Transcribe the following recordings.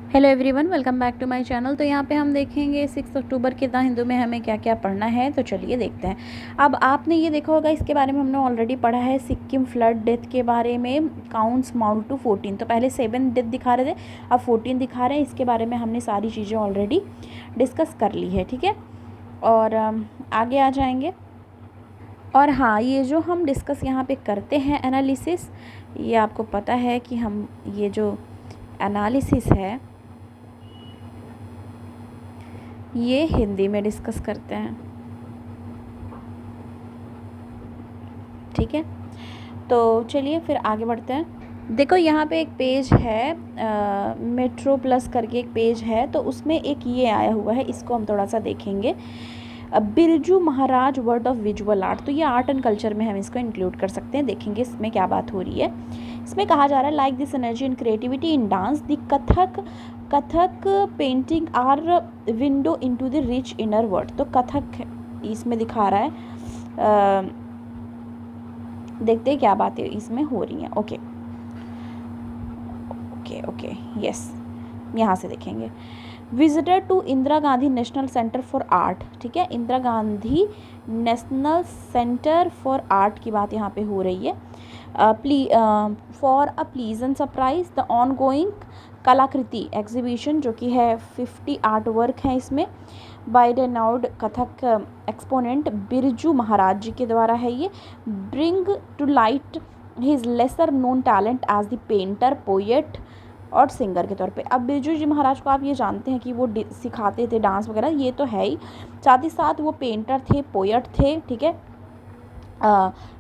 Hello everyone, welcome back to my channel. तो यहाँ पे हम देखेंगे 6 अक्टूबर के द हिंदू में हमें क्या क्या पढ़ना है। तो चलिए देखते हैं। अब आपने ये देखा होगा, इसके बारे में हमने ऑलरेडी पढ़ा है। सिक्किम फ्लड डेथ के बारे में काउंट्स माउंट टू 14। तो पहले 7 डेथ दिखा रहे थे, अब 14 दिखा रहे हैं। इसके बारे में हमने सारी चीज़ें ऑलरेडी डिस्कस कर ली है, ठीक है। और आगे आ जाएंगे। और हाँ, ये जो हम डिस्कस यहाँ पे करते हैं एनालिसिस, ये आपको पता है कि हम ये जो एनालिसिस है ये हिंदी में डिस्कस करते हैं, ठीक है। तो चलिए फिर आगे बढ़ते हैं। देखो यहाँ पे एक पेज है, मेट्रो प्लस करके एक पेज है, तो उसमें एक ये आया हुआ है, इसको हम थोड़ा सा देखेंगे। Birju Maharaj word of visual art. तो ये आर्ट एंड कल्चर में हम इसको इंक्लूड कर सकते हैं। देखेंगे इसमें क्या बात हो रही है। इसमें कहा जा रहा है like this energy and creativity in dance the Kathak painting are window into the rich inner world. तो कथक इसमें दिखा रहा है। देखते हैं क्या बातें इसमें हो रही हैं। ओके ओके ओके, यस, यहाँ से देखेंगे। Visitor to Indira Gandhi national centre for art, ठीक है। Indira Gandhi national centre for art की बात यहाँ पे हो रही है। For a pleasant surprise the ongoing Kalakriti exhibition, जो कि है 50 आर्ट वर्क हैं इसमें, by renowned Kathak exponent Birju Maharaj ji के द्वारा है ये। Bring to light his lesser known talent as the painter, poet और सिंगर के तौर पे। अब बिरजू जी महाराज को आप ये जानते हैं कि वो सिखाते थे डांस वगैरह, ये तो है ही, साथ ही साथ वो पेंटर थे, पोएट थे, ठीक है।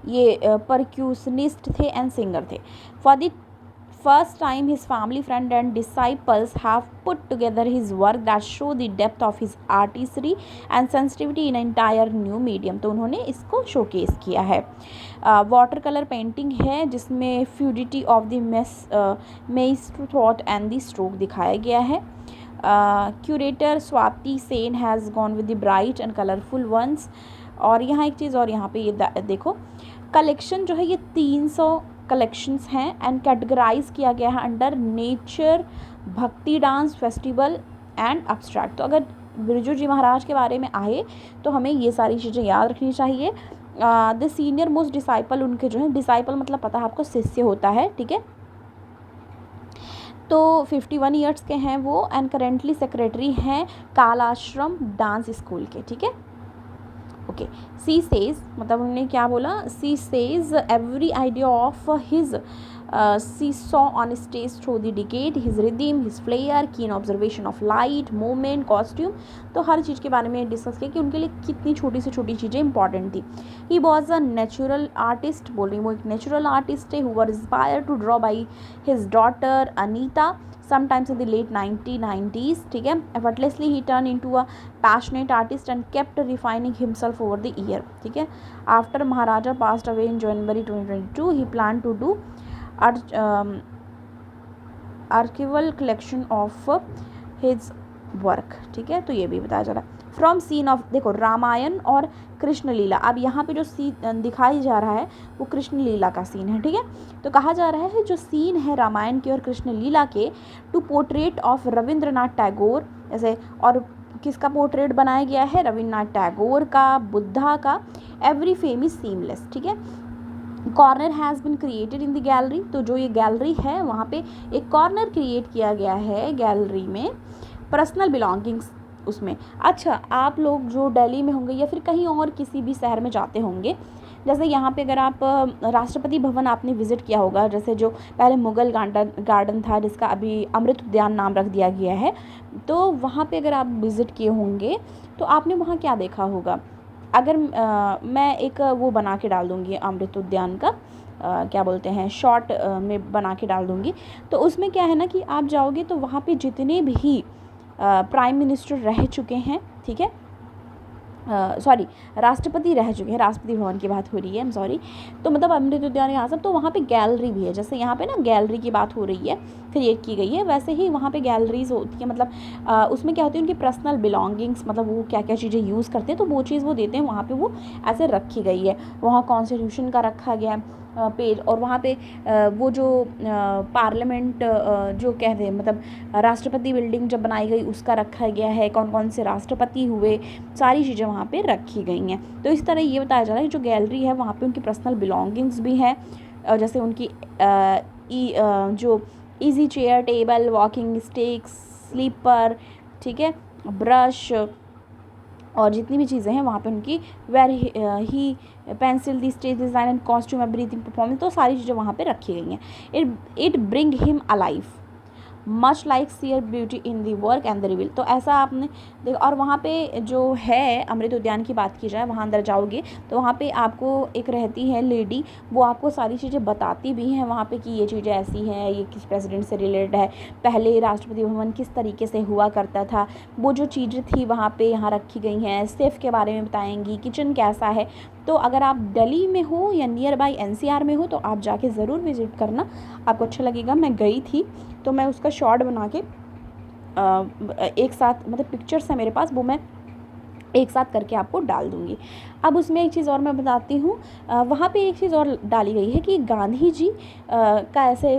ये परक्यूशनिस्ट थे एंड सिंगर थे। For the first time his family friend and disciples have put together his work that show the depth of his artistry and sensitivity in entire new medium. तो उन्होंने इसको शोकेस किया है। वाटर कलर पेंटिंग है जिसमें fluidity of the maestro thought and the stroke दिखाया गया है। Curator Swati Sen has gone with the bright and colourful ones. और यहाँ एक चीज़ और, यहाँ पे ये देखो, कलेक्शन जो है ये 300 कलेक्शंस हैं एंड कैटेगराइज किया गया है अंडर नेचर, भक्ति डांस, फेस्टिवल एंड अब्स्ट्रैक्ट। तो अगर बिरजू जी महाराज के बारे में आए तो हमें ये सारी चीज़ें याद रखनी चाहिए। द सीनियर मोस्ट डिसाइपल, उनके जो है, डिसाइपल मतलब पता है आपको, शिष्य होता है, ठीक है। तो 51 ईयर्स के हैं वो एंड करेंटली सेक्रेटरी हैं काल आश्रम डांस स्कूल के, ठीक है। ओके, सी सेज मतलब उन्होंने क्या बोला, she says every idea of his she saw on stage through the decade, his rhythm, his flair, keen observation of light, movement, costume. तो हर चीज़ के बारे में डिस्कस किया कि उनके लिए कितनी छोटी से छोटी चीज़ें इंपॉर्टेंट थी। He was a natural artist, बोल रही हूँ, वो एक नेचुरल आर्टिस्ट है who were inspired to draw by his daughter Anita sometimes in the late 1990s, ठीक है। effortlessly he turned into a passionate artist and kept refining himself over the year, ठीक है। after Maharaja passed away in January 2022 he planned to do archival collection of his work, ठीक है। तो ये भी बताया जा रहा है। फ्रॉम सीन ऑफ, देखो, रामायण और कृष्ण लीला। अब यहाँ पे जो सीन दिखाई जा रहा है वो कृष्ण लीला का सीन है, ठीक है। तो कहा जा रहा है जो सीन है रामायण के और कृष्ण लीला के, two portrait of Rabindranath Tagore, जैसे, और किसका पोर्ट्रेट बनाया गया है, रविंद्रनाथ टैगोर का, बुद्धा का, एवरी फेम इज सीमलेस, ठीक है। Corner has been created in the gallery. तो जो ये गैलरी है वहाँ पे एक कॉर्नर क्रिएट किया गया है गैलरी में, पर्सनल बिलोंगिंग्स उसमें। अच्छा, आप लोग जो दिल्ली में होंगे या फिर कहीं और किसी भी शहर में जाते होंगे, जैसे यहाँ पे अगर आप राष्ट्रपति भवन आपने विज़िट किया होगा, जैसे जो पहले मुगल गार्डन था जिसका अभी अमृत उद्यान नाम रख दिया गया है, तो वहाँ पे अगर आप विज़िट किए होंगे तो आपने वहाँ क्या देखा होगा। अगर मैं एक वो बना के डाल दूँगी अमृत उद्यान का, क्या बोलते हैं, शॉर्ट में बना के डाल दूँगी, तो उसमें क्या है ना कि आप जाओगे तो वहाँ पे जितने भी प्राइम मिनिस्टर रह चुके हैं, ठीक है, सॉरी, राष्ट्रपति रह चुके हैं, राष्ट्रपति भवन की बात हो रही है, आई एम सॉरी। तो मतलब अमृत उद्यान यहाँ सब, तो वहाँ पे गैलरी भी है, जैसे यहाँ पे ना गैलरी की बात हो रही है, क्रिएट की गई है, वैसे ही वहाँ पे गैलरीज होती है। मतलब उसमें क्या होती है, उनकी पर्सनल बिलोंगिंग्स, मतलब वो क्या क्या चीज़ें यूज़ करते हैं, तो वो चीज़ वो देते हैं, वहाँ पर वो ऐसे रखी गई है। वहाँ कॉन्स्टिट्यूशन का रखा गया है, पेज, और वहाँ पे वो जो पार्लियामेंट जो कहते हैं मतलब राष्ट्रपति बिल्डिंग जब बनाई गई उसका रखा गया है, कौन कौन से राष्ट्रपति हुए, सारी चीज़ें वहाँ पे रखी गई हैं। तो इस तरह ये बताया जा रहा है जो गैलरी है वहाँ पे उनकी पर्सनल बिलोंगिंग्स भी हैं, जैसे उनकी जो easy chair, table, walking sticks, slipper, ठीक है, ब्रश और जितनी भी चीज़ें हैं वहाँ पे उनकी where he pencil, the stage design and costume, breathing performance, तो सारी चीज़ें वहाँ पे रखी गई हैं। It bring him alive much like sheer beauty in the work and the reveal. तो ऐसा आपने देखा। और वहाँ पे जो है अमृत उद्यान की बात की जाए, वहाँ अंदर जाओगे तो वहाँ पे आपको एक रहती है लेडी, वो आपको सारी चीज़ें बताती भी हैं वहाँ पे कि ये चीज़ें ऐसी हैं, ये किस प्रेसिडेंट से रिलेटेड है, पहले राष्ट्रपति भवन किस तरीके से हुआ करता था, वो जो चीज़ें थी वहाँ पे यहाँ रखी गई हैं, सेफ के बारे में बताएंगी, किचन कैसा है। तो अगर आप दिल्ली में हो या नियर बाई एनसीआर में हो तो आप जाके ज़रूर विज़िट करना, आपको अच्छा लगेगा। मैं गई थी तो मैं उसका शॉर्ट बना के एक साथ, मतलब पिक्चर्स है मेरे पास, वो मैं एक साथ करके आपको डाल दूँगी। अब उसमें एक चीज़ और मैं बताती हूँ, वहाँ पे एक चीज़ और डाली गई है कि गांधी जी का ऐसे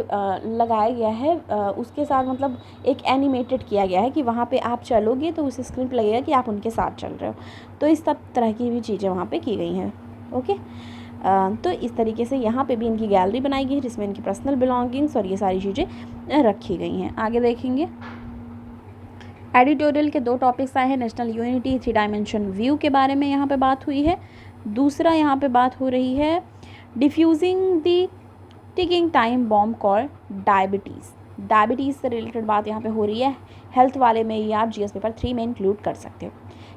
लगाया गया है, उसके साथ मतलब एक एनिमेटेड किया गया है कि वहाँ पे आप चलोगे तो उस स्क्रिप्ट लगेगा कि आप उनके साथ चल रहे हो। तो इस सब तरह की भी चीज़ें वहाँ पे की गई हैं। ओके, तो इस तरीके से यहाँ पे भी इनकी गैलरी बनाई गई है जिसमें इनकी पर्सनल बिलोंगिंग्स और ये सारी चीज़ें रखी गई हैं। आगे देखेंगे, एडिटोरियल के 2 टॉपिक्स आए हैं, नेशनल यूनिटी, 3 डायमेंशन व्यू के बारे में यहाँ पे बात हुई है। दूसरा यहाँ पे बात हो रही है defusing the ticking time bomb called diabetes. Diabetes से रिलेटेड बात यहाँ पे हो रही है। हेल्थ वाले में ये आप जीएस पेपर 3 में इंक्लूड कर सकते हो।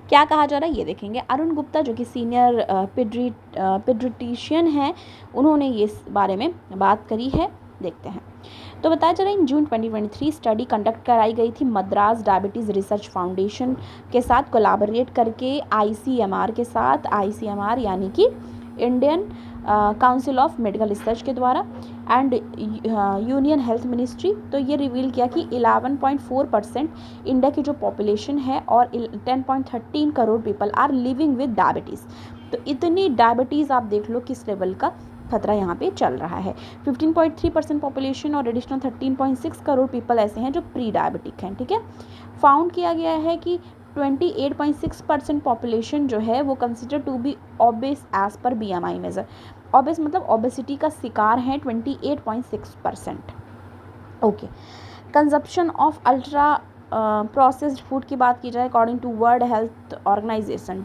क्या कहा जा रहा है ये देखेंगे। अरुण गुप्ता जो कि सीनियर पीडियाट्रिशियन हैं, उन्होंने ये इस बारे में बात करी है, देखते हैं। तो बताया जा रहा है इन जून 2023 स्टडी कंडक्ट कराई गई थी मद्रास डायबिटीज़ रिसर्च फाउंडेशन के साथ कोलैबोरेट करके, आईसीएमआर के साथ, आईसीएमआर यानी कि Indian council of medical research के द्वारा एंड यूनियन हेल्थ मिनिस्ट्री। तो ये रिवील किया कि 11.4% इंडिया की जो पॉपुलेशन है और 10.13 crore people are living with diabetes. तो इतनी डायबिटीज़ आप देख लो किस लेवल का खतरा यहाँ पे चल रहा है। 15.3% पॉपुलेशन और एडिशनल 13.6 करोड़ पीपल ऐसे हैं जो प्री डायबिटिक हैं, ठीक है। फाउंड किया गया है कि 28.6% पॉपुलेशन जो है वो consider to be obese as per BMI measure. Obese मतलब ओबेसिटी का शिकार है 28.6%। Okay, consumption of ultra processed food की बात की जाए according to World Health Organization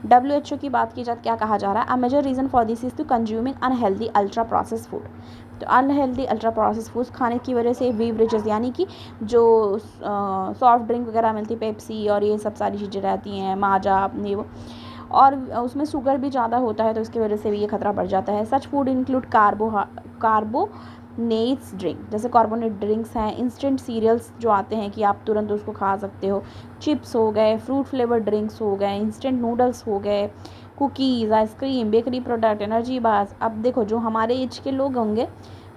WHO की बात की जाए, क्या कहा जा रहा है, a major reason for this is to consuming unhealthy ultra process food. तो अनहेल्दी अल्ट्रा प्रोसेस फूड्स खाने की वजह से बेवरेजेस यानी कि जो सॉफ्ट ड्रिंक वगैरह मिलती, पेप्सी और ये सब सारी चीज़ें रहती हैं, माजा, ये वो, और उसमें शुगर भी ज़्यादा होता है तो इसकी वजह से भी ये खतरा बढ़ जाता है। सच फूड इंक्लूड कार्बोनेट्स ड्रिंक, जैसे कार्बोनेट ड्रिंक्स हैं, इंस्टेंट सीरियल्स जो आते हैं कि आप तुरंत उसको खा सकते हो, चिप्स हो गए, फ्रूट फ्लेवर ड्रिंक्स हो गए, इंस्टेंट नूडल्स हो गए, cookies, ice cream, bakery product, energy bars. अब देखो जो हमारे एज के लोग होंगे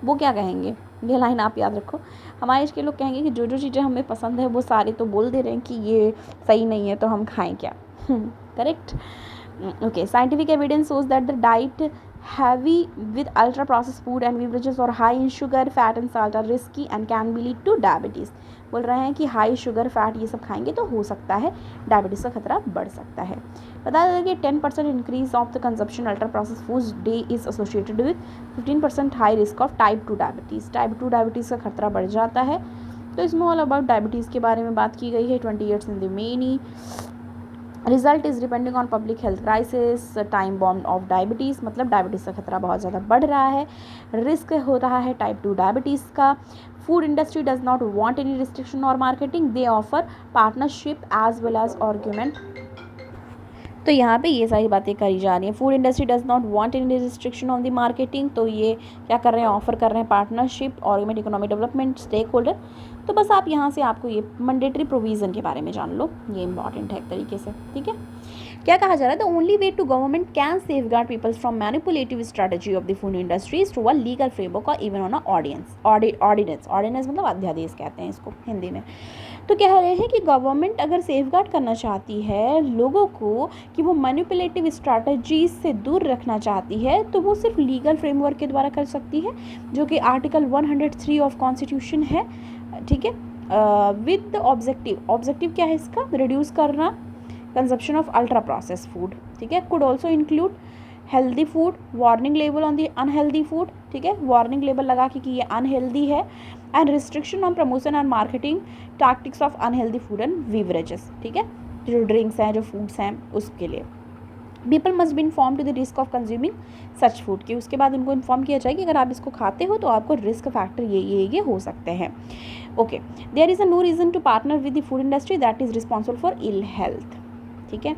वो क्या कहेंगे, ये लाइन आप याद रखो, हमारे एज के लोग कहेंगे कि जो जो चीज़ें हमें पसंद है वो सारे तो बोल दे रहे हैं कि ये सही नहीं है तो हम खाएं क्या। Correct. Okay, scientific evidence shows that the diet heavy with ultra processed food and beverages or high in sugar, fat and salt are risky and can be lead to diabetes। बोल रहे हैं कि हाई शुगर, फैट ये सब खाएंगे तो हो सकता है डायबिटीज़ का खतरा बढ़ सकता है। बता दें कि 10% increase of the consumption ultra process foods day is associated with 15% high risk of type 2 diabetes. Type 2 diabetes का खतरा बढ़ जाता है। तो इसमें ऑल अबाउट डायबिटीज़ के बारे में बात की गई है। 20 years in the many result is depending on public health crisis, time bomb of diabetes, मतलब डायबिटीज़ का खतरा बहुत ज़्यादा बढ़ रहा है, रिस्क हो रहा है टाइप 2 डायबिटीज़ का। Food industry does not want any restriction और marketing, they offer partnership as well as argument. तो यहाँ पे ये सारी बातें करी जा रही हैं। Food industry does not want any restriction on the marketing, तो ये क्या कर रहे हैं, ऑफर कर रहे हैं partnership, argument, economic development, stakeholder. तो बस आप यहाँ से आपको ये मैंडेटरी प्रोविज़न के बारे में जान लो, ये इंपॉर्टेंट है एक तरीके से, ठीक है। क्या कहा जा रहा है, the only way to government can safeguard peoples from manipulative strategy of the food industry is through a legal framework और इवन ऑन अ ऑर्डिनेंस मतलब अध्यादेश कहते हैं इसको हिंदी में। तो कह रहे हैं कि गवर्नमेंट अगर सेफ गार्ड करना चाहती है लोगों को कि वो मैनिपुलेटिव स्ट्रैटेजीज से दूर रखना चाहती है तो वो सिर्फ लीगल फ्रेमवर्क के द्वारा कर सकती है, जो कि आर्टिकल 103 ऑफ कॉन्स्टिट्यूशन है, ठीक है। विद ऑब्जेक्टिव क्या है इसका, रिड्यूस करना consumption of ultra process food, ठीक है। Could also include healthy food, warning label on the unhealthy food, ठीक है, वार्निंग लेबल लगा कि ये अनहेल्दी है, and restriction on promotion and marketing tactics of unhealthy food and beverages, ठीक है, जो ड्रिंक्स हैं जो फूड्स हैं उसके लिए। People must be inform to the risk of consuming such food की, उसके बाद उनको इन्फॉर्म किया जाए कि अगर आप इसको खाते हो तो आपको रिस्क फैक्टर ये हो सकते हैं। Okay, there is a no reason to partner with the food industry that is responsible for ill health, ठीक है।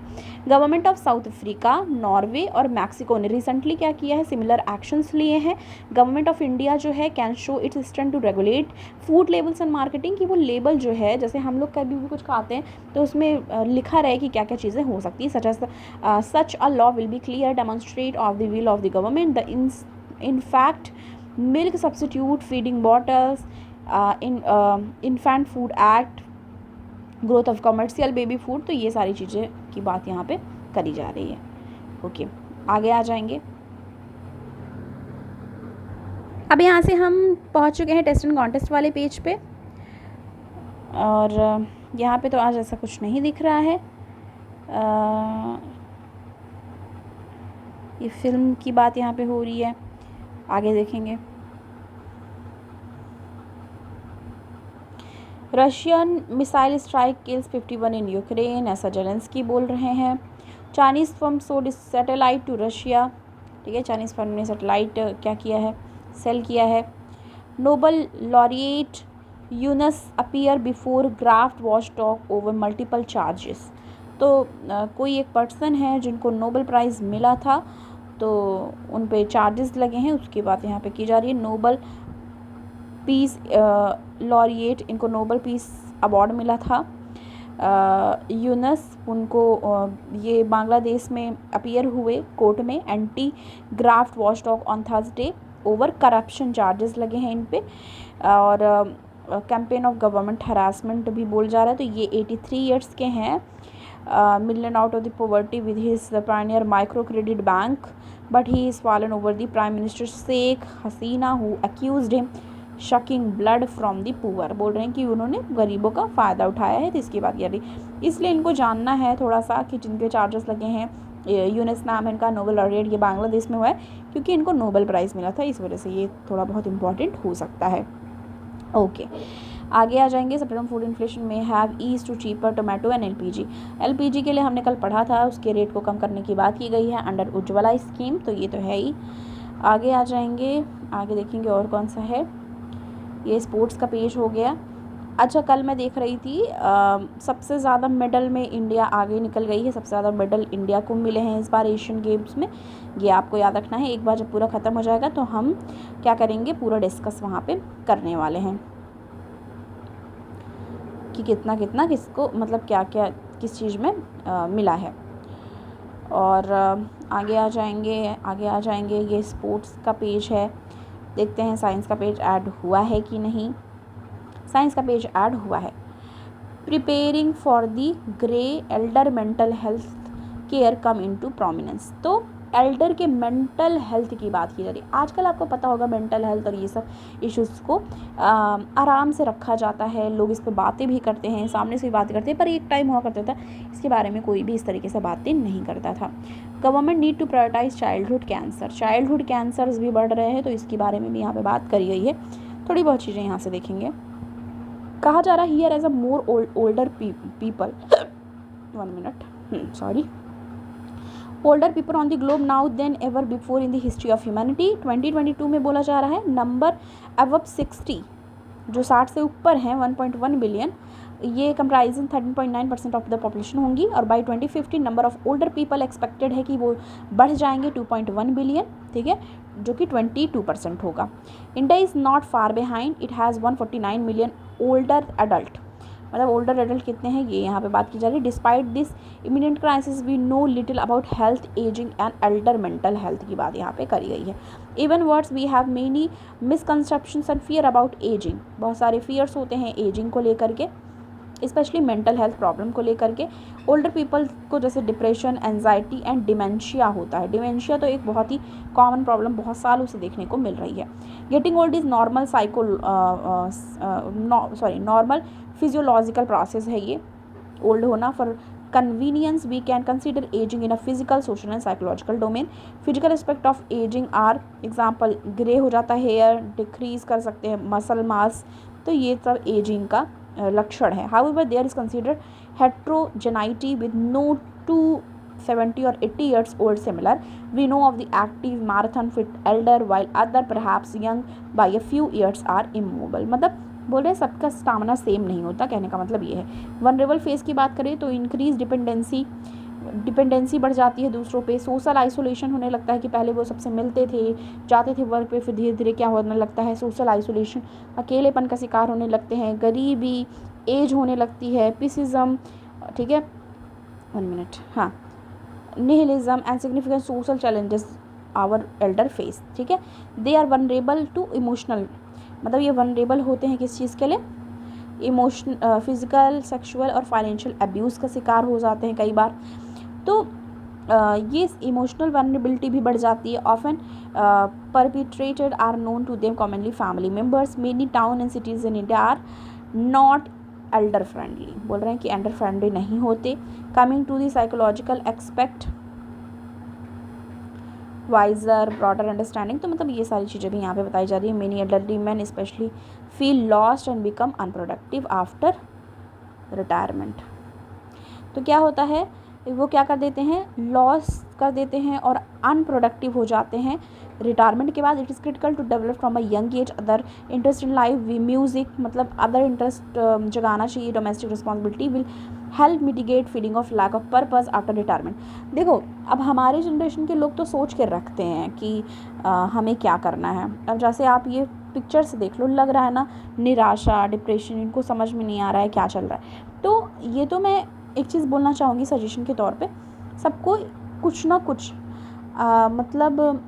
Government of South Africa, Norway और मैक्सिको ने रिसेंटली क्या किया है, सिमिलर एक्शंस लिए हैं। गवर्नमेंट ऑफ इंडिया जो है can show its strength to regulate food labels and marketing, कि वो लेबल जो है जैसे हम लोग कभी भी कुछ खाते हैं तो उसमें लिखा रहे कि क्या क्या चीज़ें हो सकती है, such a law will be clear demonstrate of the will of the government the in fact milk substitute feeding bottles infant food act, growth of commercial baby food, तो ये सारी चीज़ें की बात यहाँ पे करी जा रही है। ओके, आगे आ जाएंगे। अब यहाँ से हम पहुँच चुके हैं टेस्ट एंड कॉन्टेस्ट वाले पेज पे, और यहाँ पे तो आज ऐसा कुछ नहीं दिख रहा है। ये फिल्म की बात यहाँ पे हो रही है, आगे देखेंगे। Russian missile strike kills 51 in Ukraine, ऐसा जेलेंस्की बोल रहे हैं। Chinese firm sold satellite to Russia, ठीक है, चाइनीज़ फर्म ने सैटेलाइट क्या किया है, सेल किया है। Nobel laureate Yunus appear before graft watch talk over multiple charges, तो कोई एक पर्सन है जिनको नोबल प्राइज़ मिला था तो उन पे चार्जेस लगे हैं, उसकी बात यहाँ पे की जा रही है। नोबल पीस लॉरिएट, इनको नोबल पीस अवार्ड मिला था। यूनस, उनको ये बांग्लादेश में अपीयर हुए कोर्ट में anti graft watch talk on Thursday over corruption charges लगे हैं इन पे, और कैंपेन ऑफ गवर्नमेंट हरासमेंट भी बोल जा रहा है। तो ये 83 ईयर्स के हैं, million out of the poverty with his pioneer micro credit bank, but he is fallen over the prime minister Sheikh Hasina who accused him sucking blood from the poor, बोल रहे हैं कि उन्होंने गरीबों का फ़ायदा उठाया है, तो इसकी बात कर रही, इसलिए इनको जानना है थोड़ा सा कि जिनके चार्जेस लगे हैं। यूनस नाम है इनका, नोबल लॉरिएट, ये बांग्लादेश में हुआ है क्योंकि इनको नोबल प्राइज़ मिला था, इस वजह से ये थोड़ा बहुत इंपॉर्टेंट हो सकता है। ओके, आगे आ जाएंगे। Supreme food inflation may have ease to cheaper tomato and LPG के लिए हमने कल पढ़ा था, उसके रेट को कम करने की बात की गई है अंडर उज्ज्वला स्कीम, तो ये तो है ही। आगे आ जाएंगे, आगे देखेंगे और कौन सा है, ये स्पोर्ट्स का पेज हो गया। अच्छा, कल मैं देख रही थी सबसे ज़्यादा मेडल में इंडिया आगे निकल गई है, सबसे ज़्यादा मेडल इंडिया को मिले हैं इस बार एशियन गेम्स में, ये आपको याद रखना है। एक बार जब पूरा ख़त्म हो जाएगा तो हम क्या करेंगे, पूरा डिस्कस वहाँ पे करने वाले हैं कि कितना कितना किसको, मतलब क्या क्या किस चीज़ में मिला है। और आगे आ जाएंगे, ये स्पोर्ट्स का पेज है, देखते हैं साइंस का पेज ऐड हुआ है कि नहीं। साइंस का पेज ऐड हुआ है। Preparing for the grey Elder mental health care come into prominence, तो एल्डर के मेंटल हेल्थ की बात की जा रही है। आजकल आपको पता होगा मेंटल हेल्थ और ये सब इश्यूज़ को आराम से रखा जाता है, लोग इस पर बातें भी करते हैं, सामने से भी बातें करते हैं, पर एक टाइम हुआ करता था इसके बारे में कोई भी इस तरीके से बातें नहीं करता था। Government need to prioritise childhood cancer, childhood cancers भी बढ़ रहे हैं, तो इसके बारे में भी यहाँ पर बात करी गई है। थोड़ी बहुत चीज़ें यहाँ से देखेंगे। कहा जा रहा है here as a more older people, 1 minute, sorry, older people on the globe now then ever before in the history of humanity. 2022 में बोला जा रहा है नंबर अबव 60, जो 60 से ऊपर हैं, 1.1 बिलियन, ये कंप्राइजिंग 13.9% ऑफ द पॉपुलेशन होंगी, और by 2050 number of older people expected है कि वो बढ़ जाएंगे 2.1 बिलियन, ठीक है, जो कि 22% होगा। India is not far behind, it has 149 million older adult, मतलब ओल्डर एडल्ट कितने हैं ये यहाँ पे बात की जा रही है। Despite this immediate crisis we know little about health, ageing and elder mental health की बात यहाँ पे करी गई है। Even words we have many misconceptions and fear about ageing, बहुत सारे फियर्स होते हैं एजिंग को लेकर के, स्पेशली मेंटल हेल्थ प्रॉब्लम को लेकर के। ओल्डर पीपल को जैसे डिप्रेशन, एंजाइटी एंड डिमेंशिया होता है। डिमेंशिया तो एक बहुत ही कॉमन प्रॉब्लम बहुत सालों से देखने को मिल रही है। Getting old is normal normal physiological process है ये ओल्ड होना। For convenience we can consider ageing in a physical, social and psychological domain. Physical aspect of ageing are example grey हो जाता है हेयर, डिक्रीज कर सकते हैं मसल मास, तो ये सब एजिंग का लक्षण है। However there is considered heterogeneity with no to 70 or 80 years old similar. We know of the active marathon fit elder while other perhaps young by a few years are immovable. मतलब बोल रहे हैं सबका stamina same नहीं होता, कहने का मतलब ये है। वनरेबल फेस की बात करें तो इंक्रीज डिपेंडेंसी बढ़ जाती है दूसरों पे। सोशल आइसोलेशन होने लगता है कि पहले वो सबसे मिलते थे, जाते थे वर्क पे, फिर धीरे धीरे क्या होने लगता है सोशल आइसोलेशन, अकेलेपन का शिकार होने लगते हैं। गरीबी, एज होने लगती है, पिसिज्म, ठीक है 1 मिनट, हाँ, nihilism and significant social challenges our elder face, ठीक है। They are vulnerable to emotional, मतलब ये वनरेबल होते हैं किस चीज़ के लिए, इमोशन, फिजिकल, सेक्सुअल और फाइनेंशियल अब्यूज़ का शिकार हो जाते हैं कई बार। तो ये इमोशनल वनरेबिलिटी भी बढ़ जाती है। Often perpetrated are known to them commonly family members. Many town and cities in India are not elder friendly, बोल रहे हैं कि एल्डर फ्रेंडली नहीं होते। Coming to the psychological aspect, wiser, broader understanding, तो मतलब ये सारी चीज़ें भी यहाँ पे बताई जा रही है। Many elderly man specially feel lost and become unproductive after retirement. तो क्या होता है, वो क्या कर देते हैं, लॉस कर देते हैं और अनप्रोडक्टिव हो जाते हैं रिटायरमेंट के बाद। It is critical to develop from a young age other interest in life, music, मतलब अदर इंटरेस्ट जगाना चाहिए। Domestic responsibility will help mitigate feeling of lack of purpose after retirement. देखो अब हमारे जनरेशन के लोग तो सोच कर रखते हैं कि हमें क्या करना है। अब जैसे आप ये पिक्चर से देख लो, लग रहा है ना निराशा, डिप्रेशन, इनको समझ में नहीं आ रहा है क्या चल रहा है। तो ये तो मैं एक चीज़ बोलना चाहूँगी सजेशन के तौर पे, सबको कुछ ना कुछ मतलब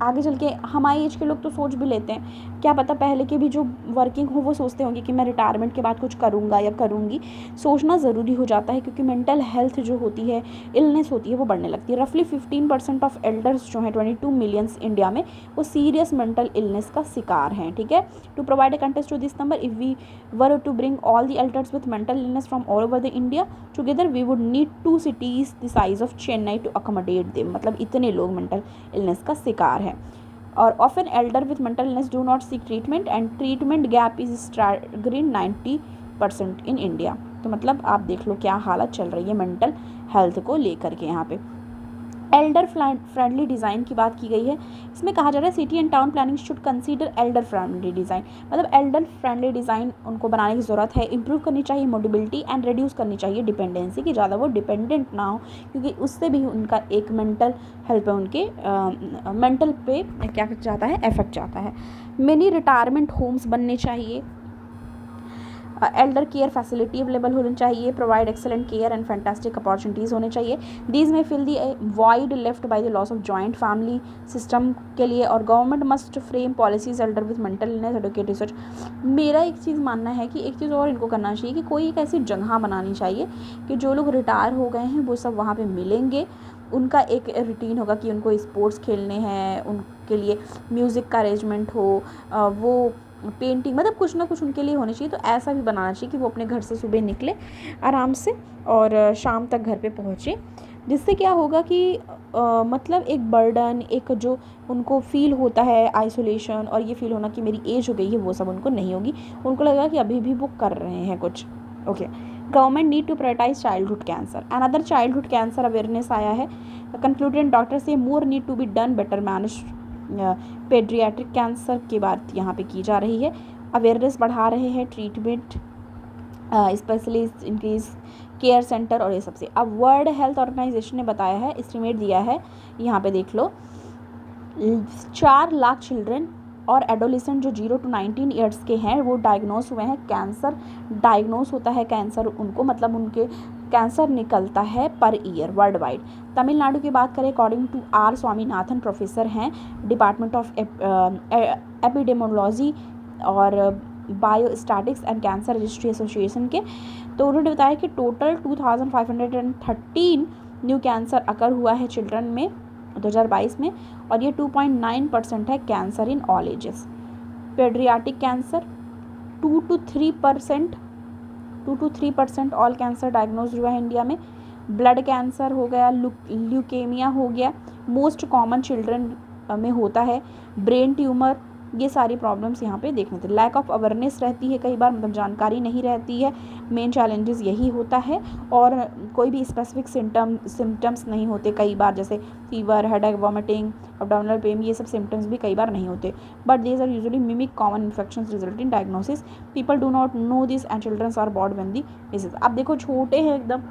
आगे चल के हमारी एज के लोग तो सोच भी लेते हैं, क्या पता पहले के भी जो वर्किंग हो वो सोचते होंगे कि मैं रिटायरमेंट के बाद कुछ करूँगा या करूँगी। सोचना ज़रूरी हो जाता है क्योंकि मेंटल हेल्थ जो होती है, इलनेस होती है, वो बढ़ने लगती है। रफली 15% ऑफ एल्डर्स जो हैं 22 मिलियंस इंडिया में, वो सीरियस मेंटल इलनेस का शिकार हैं, ठीक है। To provide a contest to this number, if we were to bring all the elders with mental illness from all over the India together, we would need 2 cities the size of Chennai to accommodate them. मतलब इतने लोग mental illness का शिकार हैं। और often elder with mental illness do not seek treatment and treatment gap is staggering 90% in India. तो मतलब आप देख लो क्या हालत चल रही है मेंटल हेल्थ को लेकर के। यहाँ पे एल्डर फ्रेंडली डिज़ाइन की बात की गई है। इसमें कहा जा रहा है city and town planning should consider Elder friendly design, मतलब एल्डर फ्रेंडली डिज़ाइन उनको बनाने की ज़रूरत है। इंप्रूव करनी चाहिए मोबिलिटी एंड रिड्यूस करनी चाहिए डिपेंडेंसी, कि ज़्यादा वो डिपेंडेंट ना हो, क्योंकि उससे भी उनका एक मेंटल हेल्थ पे, उनके मेंटल पे क्या जाता है, इफेक्ट जाता है। मेनी रिटायरमेंट होम्स बनने चाहिए। एल्डर केयर फैसिलिटी अवेलेबल होनी चाहिए। Provide excellent care and fantastic opportunities होने चाहिए। These may fill the void left by the loss of joint family system के लिए। और government must frame policies elder with mental illness educate research. मेरा एक चीज़ मानना है कि एक चीज़ और इनको करना चाहिए कि कोई एक ऐसी जगह बनानी चाहिए कि जो लोग रिटायर हो गए हैं वो सब वहाँ पर मिलेंगे। उनका एक रूटीन होगा कि उनको स्पोर्ट्स खेलने हैं, उनके लिए म्यूज़िक का अरेंजमेंट हो, वो पेंटिंग, मतलब कुछ ना कुछ उनके लिए होनी चाहिए। तो ऐसा भी बनाना चाहिए कि वो अपने घर से सुबह निकले आराम से और शाम तक घर पे पहुँचे, जिससे क्या होगा कि मतलब एक बर्डन, एक जो उनको फील होता है आइसोलेशन और ये फील होना कि मेरी एज हो गई है, वो सब उनको नहीं होगी। उनको लगेगा कि अभी भी वो कर रहे हैं कुछ। Okay, government need to prioritise childhood cancer. Another childhood cancer awareness आया है। कंक्लूडेड डॉक्टर से more need to be done better manage. Paediatric cancer की बात यहाँ पे की जा रही है। अवेयरनेस बढ़ा रहे हैं, treatment specialist increase care centre और ये सबसे। अब वर्ल्ड हेल्थ ऑर्गेनाइजेशन ने बताया है, एस्टिमेट दिया है, यहाँ पे देख लो, 4 लाख चिल्ड्रन और एडोलिसेंट जो 0 to 19 ईयर्स के हैं वो डायग्नोस हुए हैं कैंसर, डायग्नोस होता है कैंसर उनको, मतलब उनके कैंसर निकलता है per year world wide. Tamil Nadu की बात करें, according to R Swaminathan, professor हैं डिपार्टमेंट ऑफ एपिडेमोलॉजी और biostatistics and cancer registry association के, तो उन्होंने बताया कि टोटल 2513 न्यू कैंसर अकर हुआ है चिल्ड्रन में 2022 में, और ये 2.9% है cancer in all ages. Paediatric cancer 2 to 3% all cancer diagnose हुआ है इंडिया में। ब्लड कैंसर हो गया, ल्यूकेमिया हो गया, मोस्ट कॉमन चिल्ड्रन में होता है। ब्रेन ट्यूमर, ये सारी प्रॉब्लम्स यहाँ पे देखने थे। लैक ऑफ अवेयरनेस रहती है कई बार, मतलब जानकारी नहीं रहती है, मेन चैलेंजेस यही होता है। और कोई भी स्पेसिफिक सिम्टम्स नहीं होते कई बार, जैसे fever, headache, vomiting, abdominal pain, ये सब सिम्टम्स भी कई बार नहीं होते। But these are usually mimic common infections result in diagnosis. People do not know this and childrens are born when the disease. अब देखो छोटे हैं एकदम,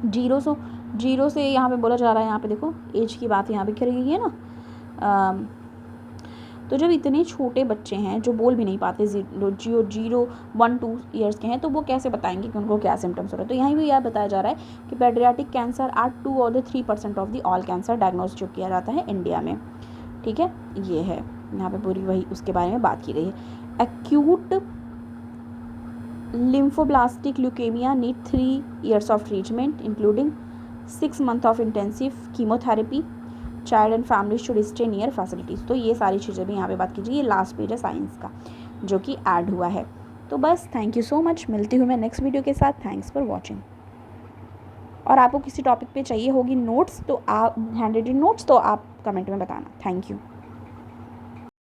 जीरो से यहाँ पे बोला जा रहा है, यहाँ पे देखो एज की बात यहाँ पे करी गई है ना। तो जब इतने छोटे बच्चे हैं जो बोल भी नहीं पाते, 0-1-2 ईयर्स के हैं, तो वो कैसे बताएंगे कि उनको क्या सिम्टम्स हो रहे हैं। तो यहाँ भी यह बताया जा रहा है कि पेडियाट्रिक कैंसर आर 2 और 3% of the all cancer diagnose जो किया जाता है इंडिया में। ठीक है, ये है यहाँ पे पूरी वही उसके बारे में बात की गई है। Acute lymphoblastic leukaemia need 3 years of treatment including 6 months of intensive chemotherapy. Child and family should stay near facilities. तो ये सारी चीज़ें भी यहाँ पे बात कीजिए। ये लास्ट पेज है साइंस का जो कि ऐड हुआ है। तो बस थैंक यू सो मच, मिलती हूँ मैं नेक्स्ट वीडियो के साथ। Thanks for watching. और आपको किसी टॉपिक पे चाहिए होगी नोट्स तो आप हैंड रिटन नोट्स तो आप कमेंट में बताना। Thank you.